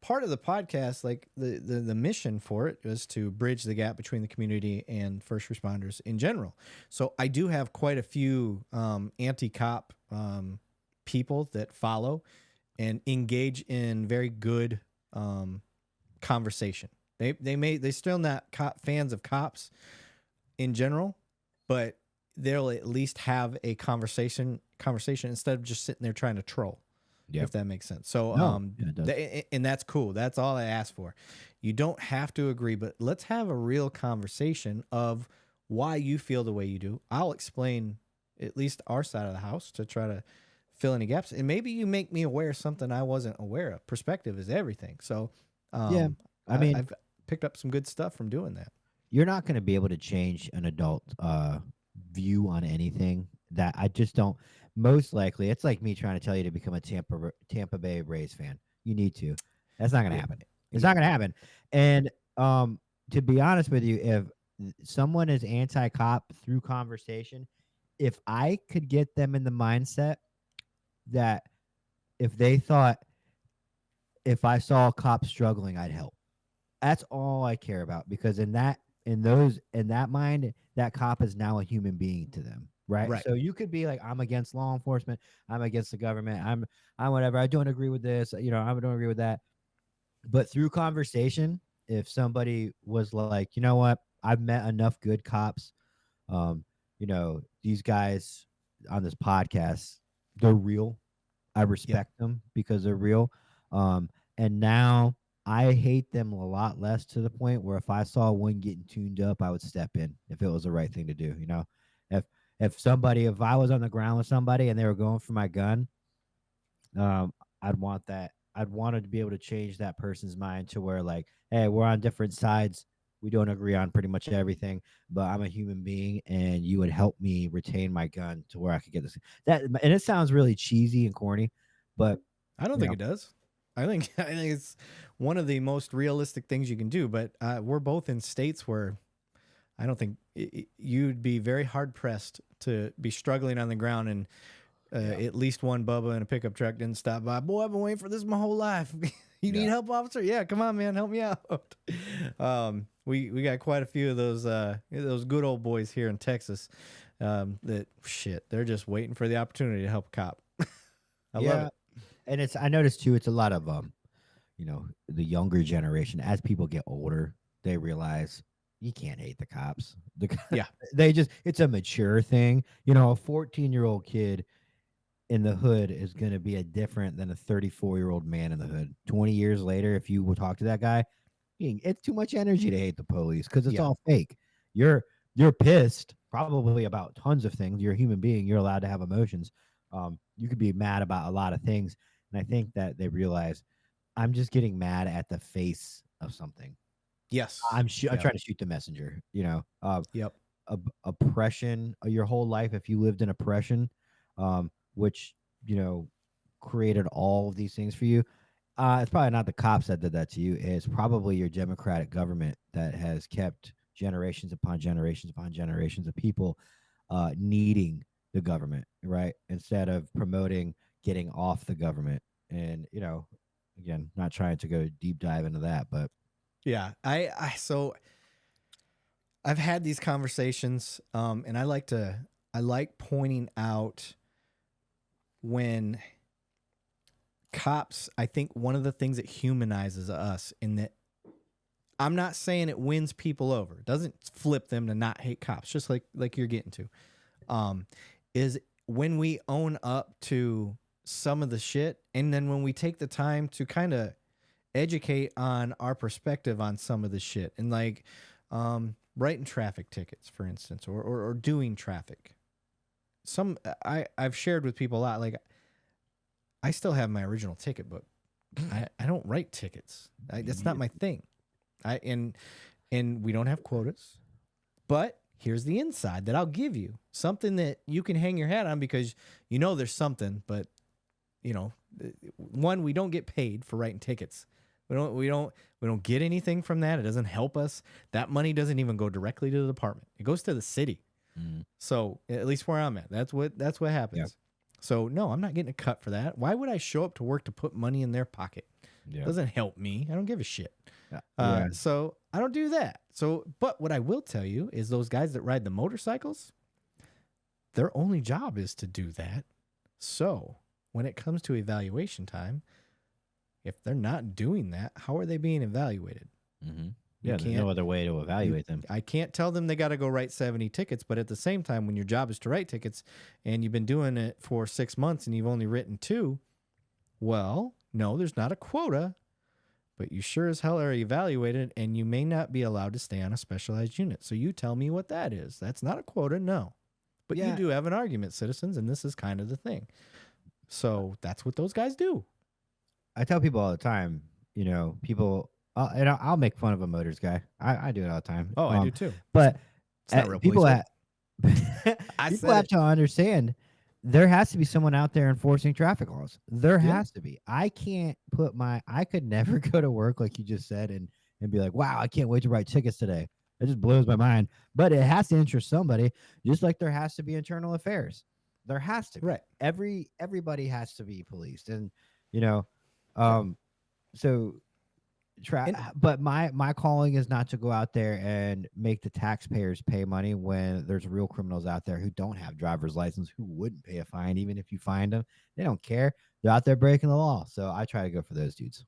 part of the podcast, like the mission for it was to bridge the gap between the community and first responders in general. So I do have quite a few anti-cop people that follow and engage in very good conversation. They still not fans of cops in general, but they'll at least have a conversation instead of just sitting there trying to troll. Yep. If that makes sense. So, and that's cool. That's all I ask for. You don't have to agree, but let's have a real conversation of why you feel the way you do. I'll explain at least our side of the house to try to fill any gaps. And maybe you make me aware of something I wasn't aware of. Perspective is everything. So, I mean, I've picked up some good stuff from doing that. You're not going to be able to change an adult view on anything. That I just don't. Most likely, it's like me trying to tell you to become a Tampa Bay Rays fan. You need to. That's not going to happen. It's not going to happen. And to be honest with you, if someone is anti-cop through conversation, if I could get them in the mindset that if they thought if I saw a cop struggling, I'd help. That's all I care about, because in that mind, that cop is now a human being to them. Right. So you could be like, I'm against law enforcement. I'm against the government. I'm whatever. I don't agree with this. I don't agree with that. But through conversation, if somebody was like, you know what, I've met enough good cops. These guys on this podcast, they're real. I respect them because they're real. And now I hate them a lot less, to the point where if I saw one getting tuned up, I would step in if it was the right thing to do. If I was on the ground with somebody and they were going for my gun, I'd want that. I'd want to be able to change that person's mind to where, like, hey, we're on different sides. We don't agree on pretty much everything, but I'm a human being, and you would help me retain my gun to where I could get this. And it sounds really cheesy and corny, but I don't think it does. I think it's one of the most realistic things you can do. But we're both in states where I don't think you'd be very hard pressed to be struggling on the ground and at least one Bubba in a pickup truck didn't stop by. Boy, I've been waiting for this my whole life. You need help, officer? Yeah, come on, man, help me out. We got quite a few of those good old boys here in Texas. They're just waiting for the opportunity to help a cop. I love it. And I noticed too, it's a lot of the younger generation. As people get older, they realize you can't hate the cops. It's a mature thing. A 14-year-old kid in the hood is going to be different than a 34-year-old man in the hood. 20 years later, if you will talk to that guy, it's too much energy to hate the police because it's all fake. You're pissed probably about tons of things. You're a human being. You're allowed to have emotions. You could be mad about a lot of things. And I think that they realize I'm just getting mad at the face of something. Yes. I'm trying to shoot the messenger, oppression your whole life. If you lived in oppression, which, created all of these things for you, it's probably not the cops that did that to you. It's probably your democratic government that has kept generations upon generations upon generations of people needing the government, right? Instead of promoting getting off the government. And, again, not trying to go deep dive into that, but yeah, so I've had these conversations, and I like pointing out when cops, I think one of the things that humanizes us, in that I'm not saying it wins people over. It doesn't flip them to not hate cops, just like you're getting to, is when we own up to some of the shit, and then when we take the time to kind of educate on our perspective on some of the shit, and like writing traffic tickets, for instance, or doing traffic. I've shared with people a lot, like I still have my original ticket book. I don't write tickets. That's not my thing. And we don't have quotas, but here's the inside that I'll give you, something that you can hang your hat on, because there's something. But one, we don't get paid for writing tickets. We don't get anything from that. It doesn't help us. That money doesn't even go directly to the department. It goes to the city. So at least where I'm at, that's what happens. Yep. So no, I'm not getting a cut for that. Why would I show up to work to put money in their pocket? Yeah. Doesn't help me. I don't give a shit. Yeah. So I don't do that. So, but what I will tell you is those guys that ride the motorcycles, their only job is to do that. So when it comes to evaluation time, if they're not doing that, how are they being evaluated? Mm-hmm. Yeah, there's no other way to evaluate them. I can't tell them they got to go write 70 tickets, but at the same time, when your job is to write tickets and you've been doing it for 6 months and you've only written 2, well, no, there's not a quota, but you sure as hell are evaluated and you may not be allowed to stay on a specialized unit. So you tell me what that is. That's not a quota, no. But you do have an argument, citizens, and this is kind of the thing. So that's what those guys do. I tell people all the time, people, and I'll make fun of a motors guy. I do it all the time. Oh, I do too. But It's not real people, police people have to understand there has to be someone out there enforcing traffic laws. There has to be. I could never go to work like you just said and be like, wow, I can't wait to write tickets today. It just blows my mind. But it has to interest somebody, just like there has to be internal affairs. There has to be. Right. Everybody has to be policed. And, but my calling is not to go out there and make the taxpayers pay money when there's real criminals out there who don't have driver's license, who wouldn't pay a fine even if you find them. They don't care. They're out there breaking the law. So I try to go for those dudes.